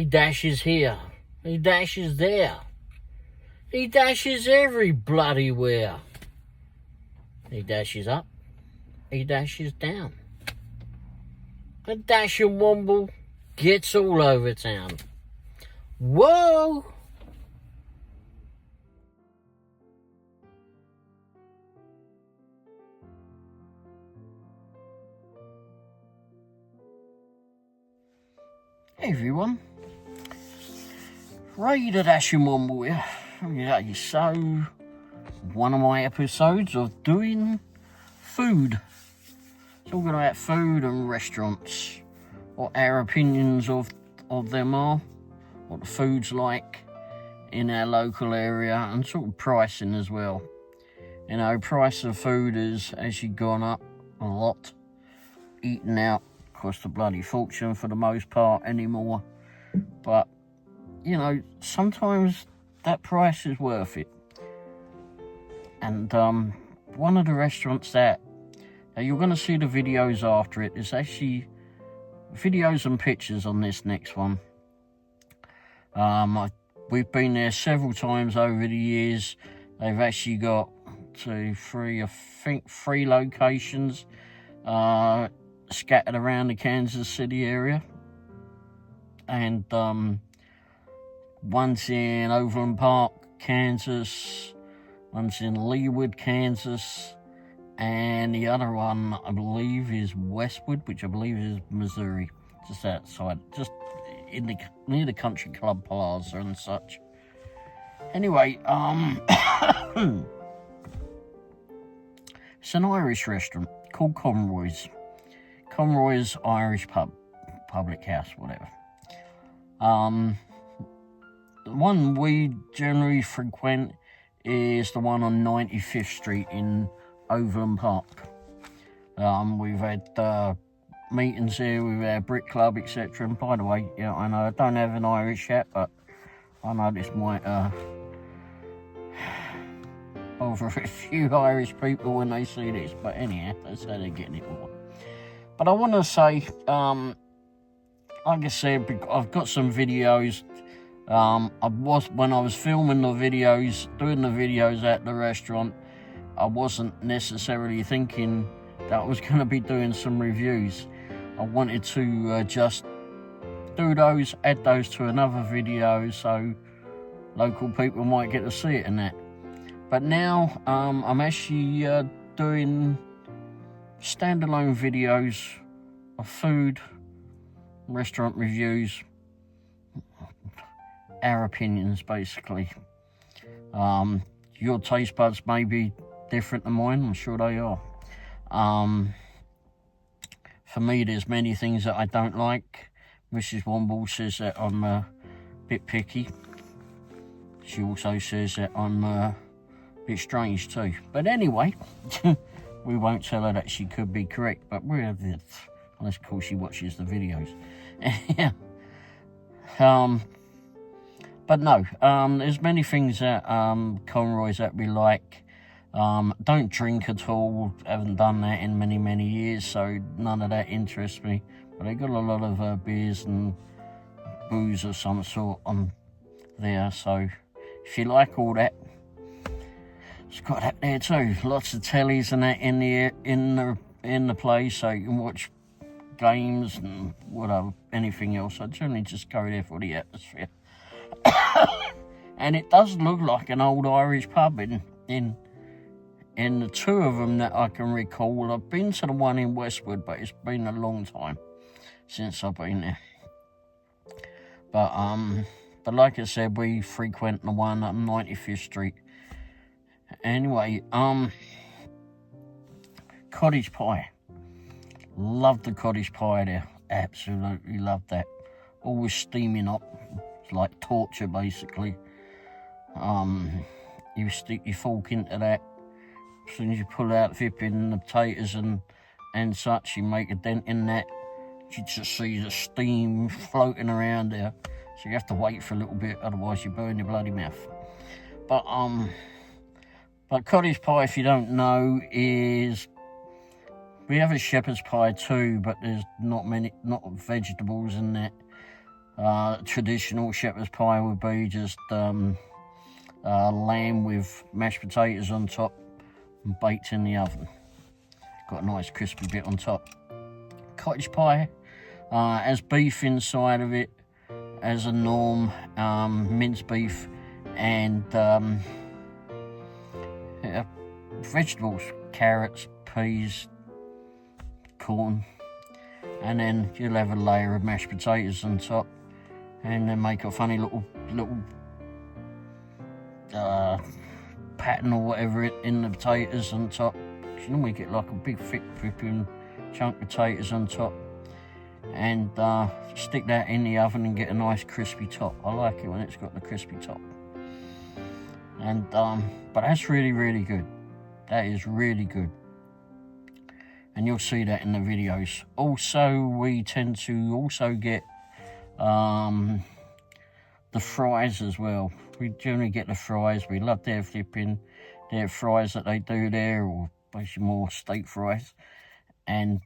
He dashes here. He dashes there. He dashes every bloody where. He dashes up. He dashes down. A dashing Womble gets all over town. Whoa! Hey everyone, Ray the Dashing Womble here. Yeah, so one of my episodes of doing food. Talking about food and restaurants, what our opinions of them are, what the food's like in our local area, and sort of pricing as well. You know, price of food has actually gone up a lot. Eating out costs a bloody fortune for the most part anymore. But, you know, sometimes that price is worth it. And one of the restaurants that you're going to see the videos after it. There's actually videos and pictures on this next one. We've been there several times over the years. They've actually got three locations scattered around the Kansas City area. And one's in Overland Park, Kansas. One's in Leawood, Kansas. And the other one, I believe, is Westwood, which I believe is Missouri, just outside, just near the Country Club Plaza and such. Anyway, it's an Irish restaurant called Conroy's Irish public house, whatever. The one we generally frequent is the one on 95th Street in Overland Park. We've had meetings here with our Brick Club, etc. And by the way, yeah, I know I don't have an Irish hat, but I know this might bother a few Irish people when they see this. But anyhow, that's how they're getting it all. But I want to say, like I said, I've got some videos. When I was filming the videos, doing the videos at the restaurant, I wasn't necessarily thinking that I was going to be doing some reviews. I wanted to just do those, add those to another video so local people might get to see it and that. But now I'm actually doing standalone videos of food, restaurant reviews, our opinions basically. Your taste buds may be different than mine, I'm sure they are. For me, there's many things that I don't like. Mrs. Womble says that I'm a bit picky. She also says that I'm a bit strange too. But anyway, we won't tell her that she could be correct, but unless of course she watches the videos. But no, there's many things that Conroy's that we like. Don't drink at all, haven't done that in many years, so none of that interests me. But they got a lot of beers and booze of some sort on there, so if you like all that, it's got that there too. Lots of tellies and that in the place, so you can watch games and whatever, anything else. I generally just go there for the atmosphere. And it does look like an old Irish pub in the two of them that I can recall. I've been to the one in Westwood, but it's been a long time since I've been there. But like I said, we frequent the one on 95th Street. Anyway, cottage pie. Love the cottage pie there. Absolutely love that. Always steaming up. It's like torture, basically. You stick your fork into that. As soon as you pull out flipping the potatoes and such, you make a dent in that. You just see the steam floating around there. So you have to wait for a little bit, otherwise you burn your bloody mouth. But cottage pie, if you don't know, is... We have a shepherd's pie too, but there's not vegetables in that. Traditional shepherd's pie would be just lamb with mashed potatoes on top and baked in the oven. Got a nice crispy bit on top. Cottage pie has beef inside of it as a norm, minced beef and vegetables, carrots, peas, corn, and then you'll have a layer of mashed potatoes on top, and then make a funny little pattern or whatever in the potatoes on top. You normally get like a big thick dripping chunk of potatoes on top, and stick that in the oven and get a nice crispy top. I like it when it's got the crispy top. And but that's really good. That is really good, and you'll see that in the videos. Also, we tend to also get the fries as well. We generally get the fries. We love their fries that they do there, or basically more steak fries, and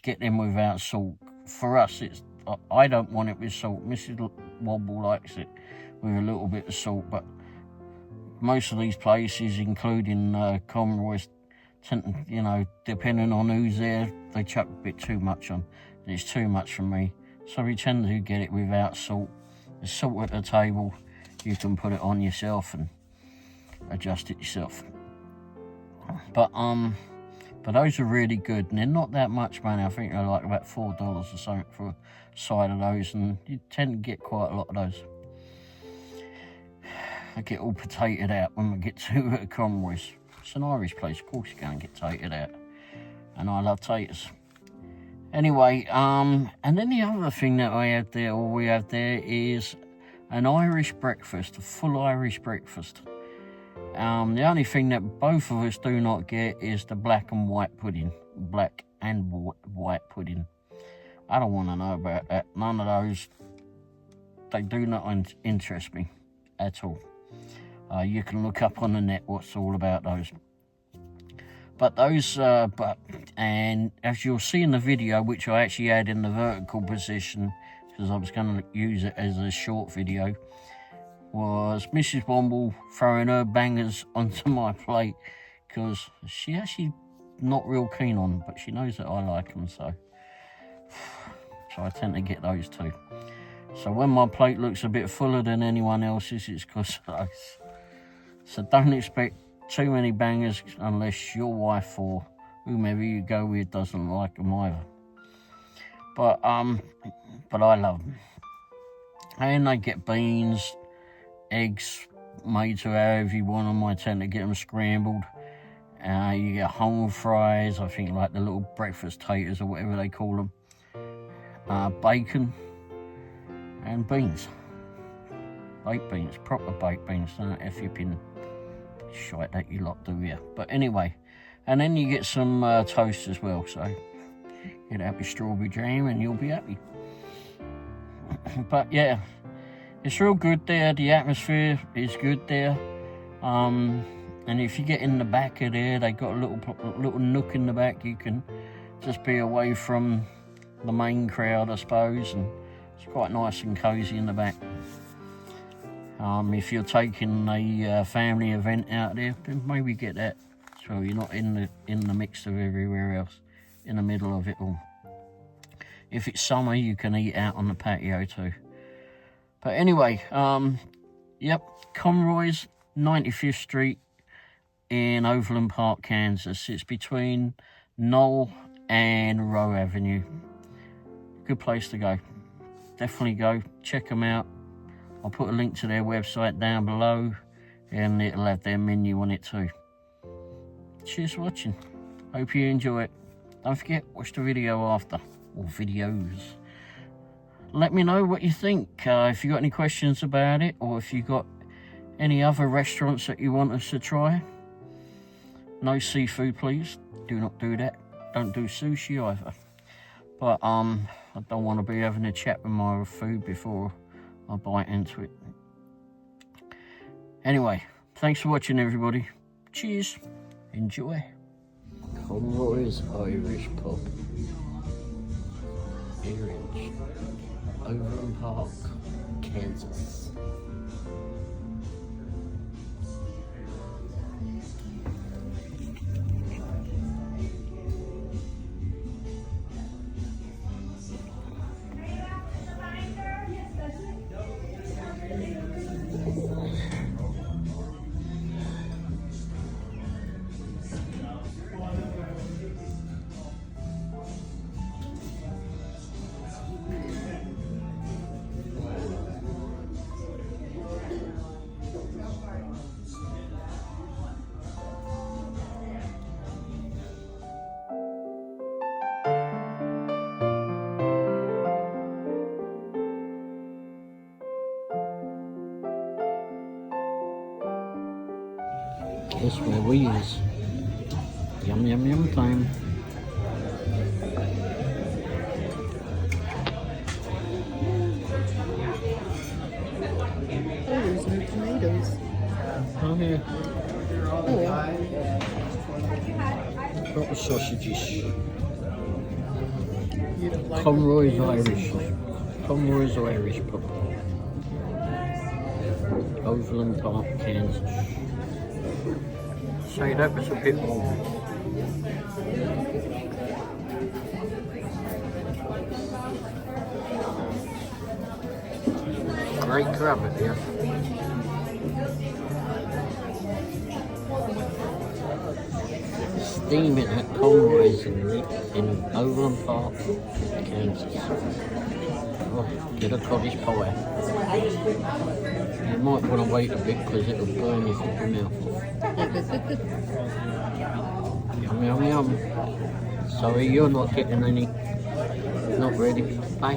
get them without salt. For us, I don't want it with salt. Mrs. Womble likes it with a little bit of salt, but most of these places, including Conroy, you know, depending on who's there, they chuck a bit too much on. And it's too much for me, so we tend to get it without salt. There's salt at the table. You can put it on yourself and adjust it yourself. But those are really good, and they're not that much money. I think they're like about $4 or something for a side of those, and you tend to get quite a lot of those. I get all potatoed out when we get to Conroy's. It's an Irish place, of course you're going to get tatered out, and I love taters. Anyway, and then the other thing that we have there is an Irish breakfast, a full Irish breakfast. The only thing that both of us do not get is the black and white pudding. Black and white pudding. I don't want to know about that. None of those, they do not interest me at all. You can look up on the net what's all about those. But those, and as you'll see in the video, which I actually had in the vertical position, because I was going to use it as a short video, was Mrs. Womble throwing her bangers onto my plate, because she actually not real keen on them, but she knows that I like them, so I tend to get those too. So when my plate looks a bit fuller than anyone else's, it's because of those. So don't expect too many bangers unless your wife or whomever you go with doesn't like them either. But I love them. And they get beans, eggs made to however you want them. I tend to get them scrambled. You get home fries, I think like the little breakfast taters or whatever they call them. Bacon and beans. Baked beans, proper baked beans, not effing shite that you lot do here. But anyway, and then you get some toast as well, so get out with strawberry jam and you'll be happy. But yeah, it's real good there. The atmosphere is good there. And if you get in the back of there, they got a little nook in the back. You can just be away from the main crowd, I suppose, and it's quite nice and cozy in the back. If you're taking a family event out there, then maybe get that, so you're not in the mix of everywhere else, in the middle of it all. If it's summer, you can eat out on the patio too. But anyway, yep, Conroy's, 95th Street in Overland Park, Kansas. It's between Knoll and Rowe Avenue. Good place to go. Definitely go, check them out. I'll put a link to their website down below, and it'll have their menu on it too. Cheers for watching. Hope you enjoy it. Don't forget, watch the video after, or videos. Let me know what you think. If you got any questions about it, or if you got any other restaurants that you want us to try. No seafood, please. Do not do that. Don't do sushi either. But I don't want to be having a chat with my food before I bite into it. Anyway, thanks for watching, everybody. Cheers. Enjoy. Conroy's Irish Pub. Here is Overland Park, Kansas. Guess where we is. Yum yum yum time. Oh, there's no tomatoes. Oh here. Oh, Got the sausages. you don't like Conroy's Irish. Conroy's Irish pub. Overland Park, Kansas. Say that was a bit more. Great crab at here. Steaming at Conroy's in Overland Park, Kansas. Oh, get a cottage pie. You might want to wait a bit because it'll burn your fucking mouth off. Yum yum yum. Sorry, you're not getting any. Not ready. Bye.